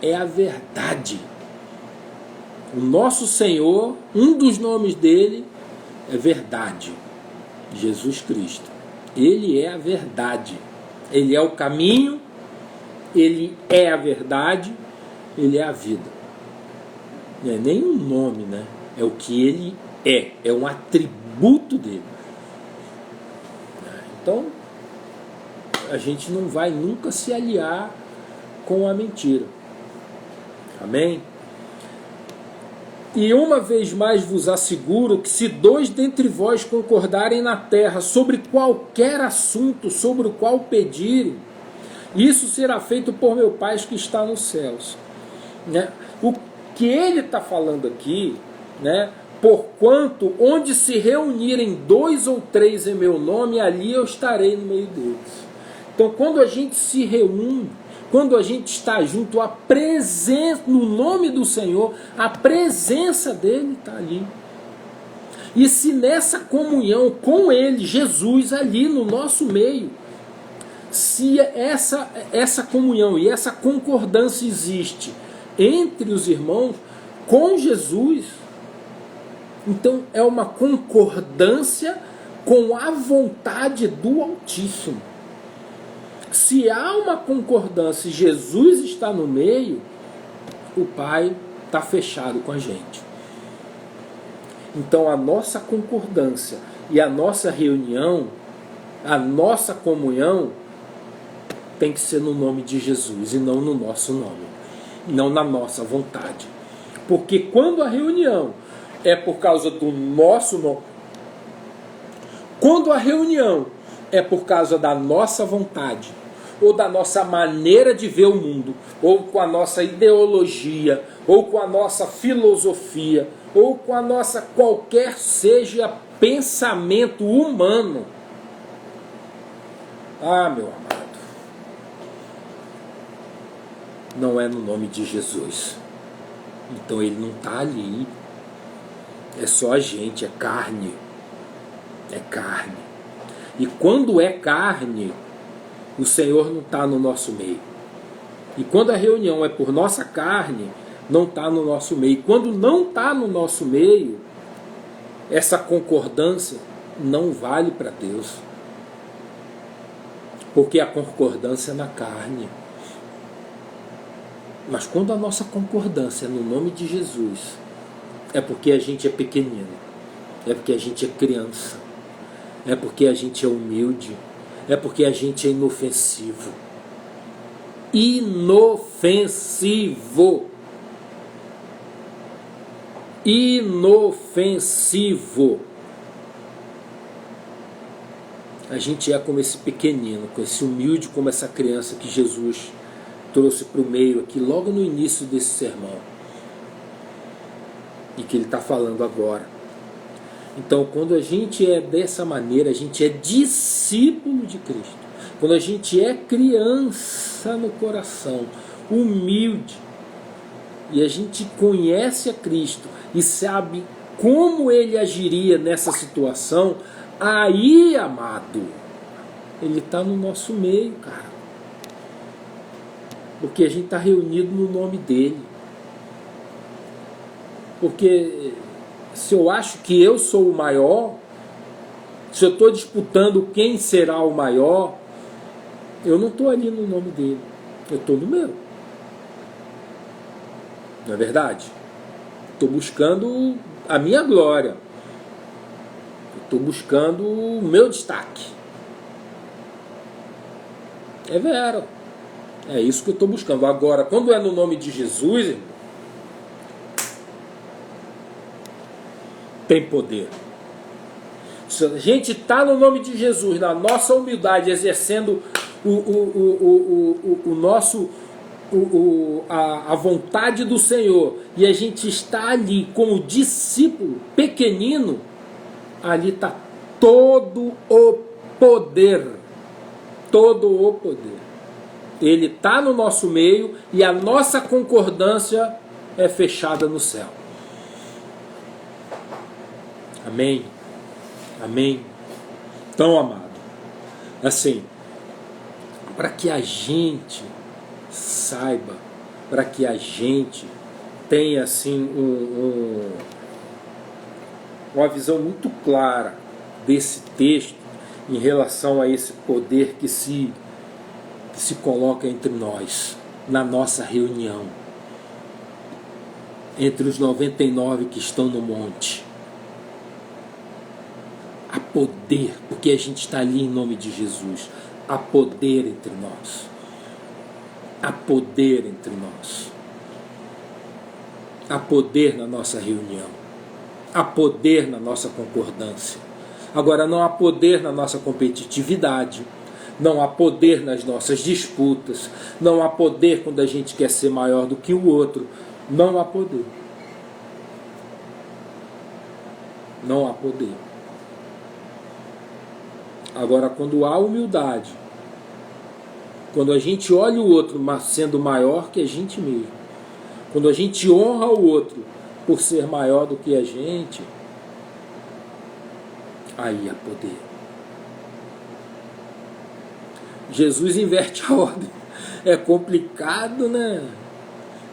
Speaker 1: é a verdade. O nosso Senhor, um dos nomes dele é verdade. Jesus Cristo. Ele é a verdade. Ele é o caminho, ele é a verdade, ele é a vida. Não é nem um nome, né? É o que ele é um atributo dele. Então, a gente não vai nunca se aliar com a mentira. Amém? E uma vez mais vos asseguro que se 2 dentre vós concordarem na terra sobre qualquer assunto sobre o qual pedirem, isso será feito por meu Pai que está nos céus. Né? O que ele está falando aqui, né? Porquanto onde se reunirem 2 ou 3 em meu nome, ali eu estarei no meio deles. Então quando a gente se reúne, quando a gente está junto, a presença, no nome do Senhor, a presença dele está ali. E se nessa comunhão com ele, Jesus, ali no nosso meio, se essa comunhão e essa concordância existe entre os irmãos com Jesus, então é uma concordância com a vontade do Altíssimo. Se há uma concordância e Jesus está no meio, o Pai está fechado com a gente. Então a nossa concordância e a nossa reunião, a nossa comunhão, tem que ser no nome de Jesus e não no nosso nome, não na nossa vontade. Porque quando a reunião é por causa do nosso nome, quando a reunião é por causa da nossa vontade, ou da nossa maneira de ver o mundo, ou com a nossa ideologia, ou com a nossa filosofia, ou com a nossa qualquer seja pensamento humano. Ah, meu amado, não é no nome de Jesus. Então ele não está ali. É só a gente, é carne. É carne. E quando é carne, o Senhor não está no nosso meio. E quando a reunião é por nossa carne, não está no nosso meio. E quando não está no nosso meio, essa concordância não vale para Deus. Porque a concordância é na carne. Mas quando a nossa concordância é no nome de Jesus, é porque a gente é pequenino, é porque a gente é criança, é porque a gente é humilde, é porque a gente é inofensivo. Inofensivo. Inofensivo. A gente é como esse pequenino, com esse humilde, como essa criança que Jesus trouxe para o meio aqui, logo no início desse sermão. E que ele está falando agora. Então, quando a gente é dessa maneira, a gente é discípulo de Cristo. Quando a gente é criança no coração, humilde, e a gente conhece a Cristo e sabe como ele agiria nessa situação, aí, amado, ele está no nosso meio, cara. Porque a gente está reunido no nome dele. Porque se eu acho que eu sou o maior, se eu estou disputando quem será o maior, eu não estou ali no nome dele, eu estou no meu. Não é verdade? Estou buscando a minha glória, estou buscando o meu destaque. É vero. É isso que eu estou buscando. Agora, quando é no nome de Jesus, irmão, tem poder. Se a gente está no nome de Jesus, na nossa humildade, exercendo a vontade do Senhor, e a gente está ali como discípulo pequenino, ali está todo o poder. Todo o poder. Ele está no nosso meio e a nossa concordância é fechada no céu. Amém? Amém? Então, amado, assim, para que a gente saiba, para que a gente tenha assim uma visão muito clara desse texto em relação a esse poder que se coloca entre nós, na nossa reunião, entre os 99 que estão no monte. Há poder, porque a gente está ali em nome de Jesus. Há poder entre nós. Há poder entre nós. Há poder na nossa reunião. Há poder na nossa concordância. Agora, não há poder na nossa competitividade. Não há poder nas nossas disputas. Não há poder quando a gente quer ser maior do que o outro. Não há poder. Não há poder. Agora, quando há humildade, quando a gente olha o outro sendo maior que a gente mesmo, quando a gente honra o outro por ser maior do que a gente, aí há poder. Jesus inverte a ordem. É complicado, né?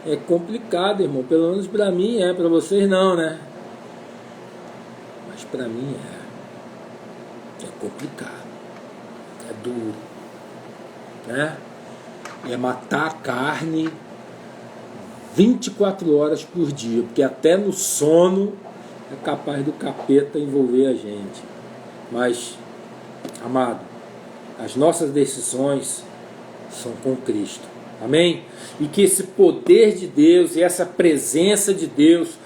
Speaker 1: É complicado, irmão. Pelo menos para mim é, para vocês não, né? Mas para mim é. É complicado. É duro. Né? É matar a carne 24 horas por dia. Porque até no sono é capaz do capeta envolver a gente. Mas, amado, as nossas decisões são com Cristo. Amém? E que esse poder de Deus e essa presença de Deus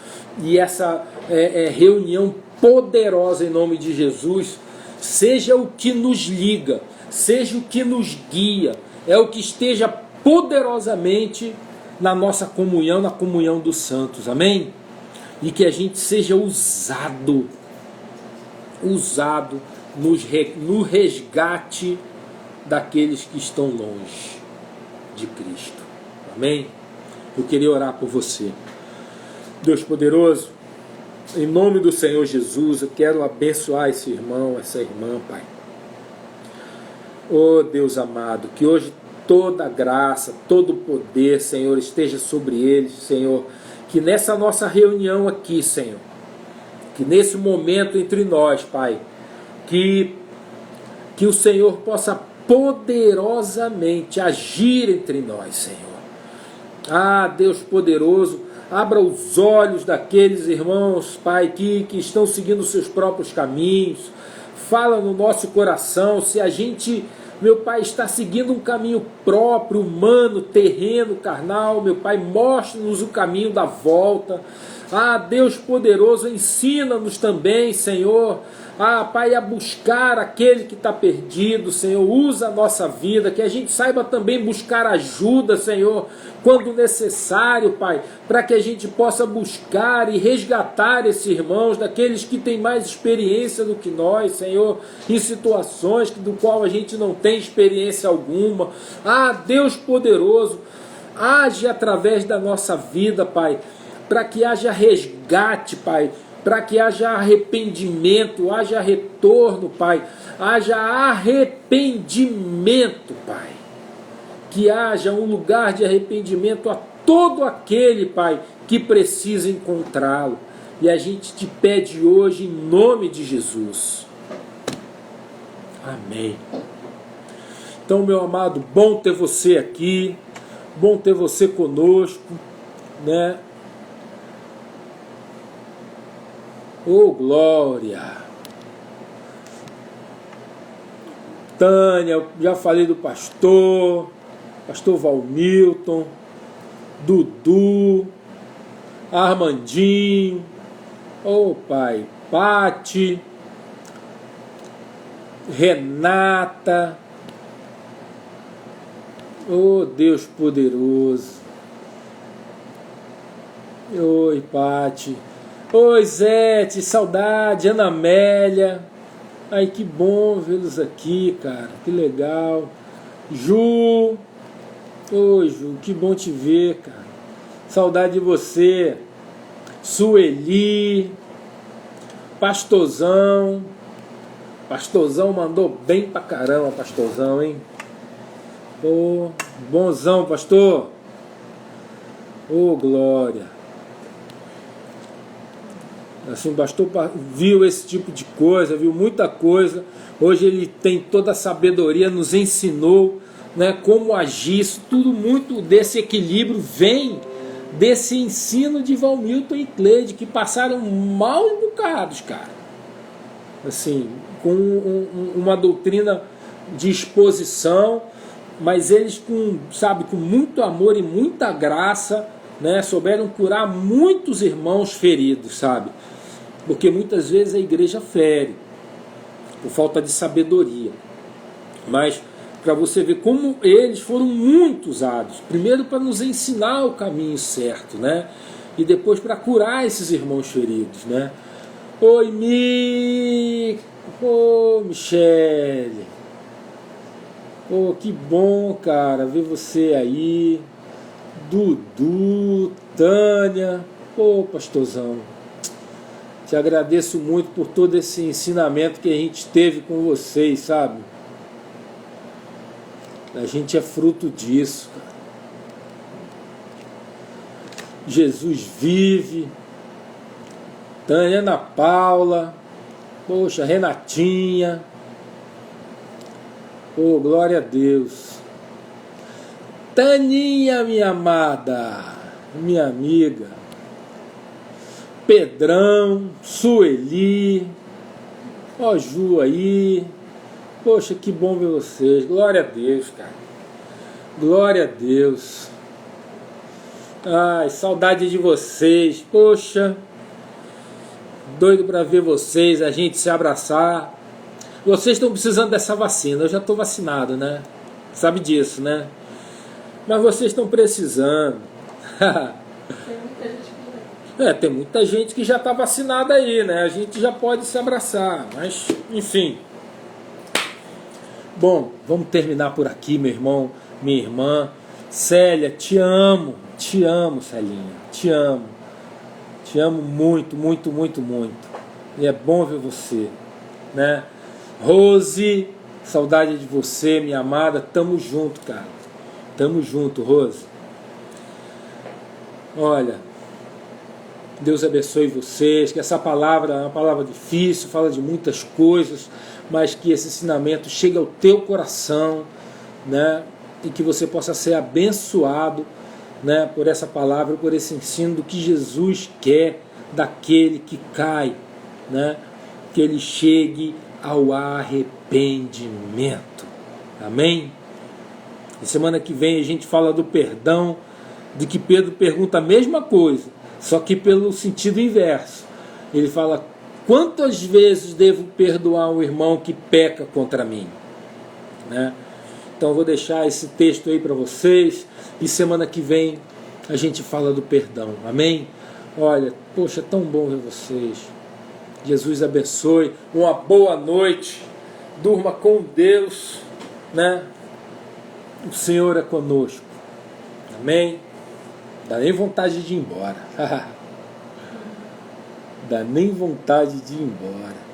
Speaker 1: e essa reunião poderosa em nome de Jesus seja o que nos liga, seja o que nos guia, é o que esteja poderosamente na nossa comunhão, na comunhão dos santos, amém? E que a gente seja usado no resgate daqueles que estão longe de Cristo, amém? Eu queria orar por você. Deus poderoso, em nome do Senhor Jesus, eu quero abençoar esse irmão, essa irmã, Pai. Oh Deus amado, que hoje toda a graça, todo o poder, Senhor, esteja sobre eles, Senhor. Que nessa nossa reunião aqui, Senhor, que nesse momento entre nós, Pai, que o Senhor possa poderosamente agir entre nós, Senhor. Ah, Deus poderoso, abra os olhos daqueles irmãos, Pai, que estão seguindo seus próprios caminhos. Fala no nosso coração se a gente, meu Pai, está seguindo um caminho próprio, humano, terreno, carnal. Meu Pai, mostre-nos o caminho da volta. Ah, Deus poderoso, ensina-nos também, Senhor. Ah, Pai, a buscar aquele que está perdido, Senhor. Usa a nossa vida, que a gente saiba também buscar ajuda, Senhor, quando necessário, Pai, para que a gente possa buscar e resgatar esses irmãos, daqueles que têm mais experiência do que nós, Senhor, em situações do qual a gente não tem experiência alguma. Ah, Deus poderoso, age através da nossa vida, Pai, para que haja resgate, Pai, para que haja arrependimento, haja retorno, Pai, haja arrependimento, Pai. Que haja um lugar de arrependimento a todo aquele, Pai, que precisa encontrá-lo. E a gente te pede hoje em nome de Jesus. Amém. Então, meu amado, bom ter você aqui, bom ter você conosco, né? Oh, glória! Tânia, já falei do pastor Valmilton, Dudu, Armandinho, oh Pai, Pati, Renata, oh Deus poderoso, oi Pati, oi Zete, saudade, Ana Amélia, ai que bom vê-los aqui, cara, que legal, Ju, oi Ju, que bom te ver, cara, saudade de você, Sueli, Pastorzão mandou bem pra caramba, Pastorzão, hein? Ô, bonzão, pastor. Ô, glória. Assim, o pastor viu esse tipo de coisa, viu muita coisa. Hoje ele tem toda a sabedoria, nos ensinou, né, como agir. Isso tudo, muito desse equilíbrio vem desse ensino de Valmilton e Cleide, que passaram mal bocados, cara. Assim, com uma doutrina de exposição, mas eles com muito amor e muita graça, né, souberam curar muitos irmãos feridos, sabe? Porque muitas vezes a igreja fere por falta de sabedoria. Mas para você ver como eles foram muito usados, primeiro para nos ensinar o caminho certo, né? E depois para curar esses irmãos feridos, né? Oi, Michele. Oh, que bom, cara, ver você aí. Dudu, Tânia. Ô, pastorzão, te agradeço muito por todo esse ensinamento que a gente teve com vocês, sabe? A gente é fruto disso, cara. Jesus vive. Tânia, Ana Paula, poxa, Renatinha. Oh, glória a Deus. Taninha, minha amada, minha amiga. Pedrão, Sueli, ó Ju aí. Poxa, que bom ver vocês. Glória a Deus, cara. Glória a Deus. Ai, saudade de vocês. Poxa, doido para ver vocês, a gente se abraçar. Vocês estão precisando dessa vacina. Eu já estou vacinado, né? Sabe disso, né? Mas vocês estão precisando. Tem muita gente que já está vacinada aí, né? A gente já pode se abraçar. Mas, enfim. Bom, vamos terminar por aqui, meu irmão, minha irmã. Célia, te amo, Celinha, te amo muito, muito, muito, muito. E é bom ver você, né? Rose, saudade de você, minha amada. Tamo junto, cara. Tamo junto, Rose. Olha, Deus abençoe vocês, que essa palavra é uma palavra difícil, fala de muitas coisas, mas que esse ensinamento chegue ao teu coração, né? E que você possa ser abençoado, né, por essa palavra, por esse ensino do que Jesus quer daquele que cai, né? Que ele chegue ao arrependimento. Amém? E semana que vem a gente fala do perdão, de que Pedro pergunta a mesma coisa, só que pelo sentido inverso. Ele fala: quantas vezes devo perdoar um irmão que peca contra mim? Né? Então eu vou deixar esse texto aí para vocês, e semana que vem a gente fala do perdão. Amém? Olha, poxa, é tão bom ver vocês. Jesus abençoe. Uma boa noite. Durma com Deus, né? O Senhor é conosco. Amém? Dá nem vontade de ir embora. Dá nem vontade de ir embora.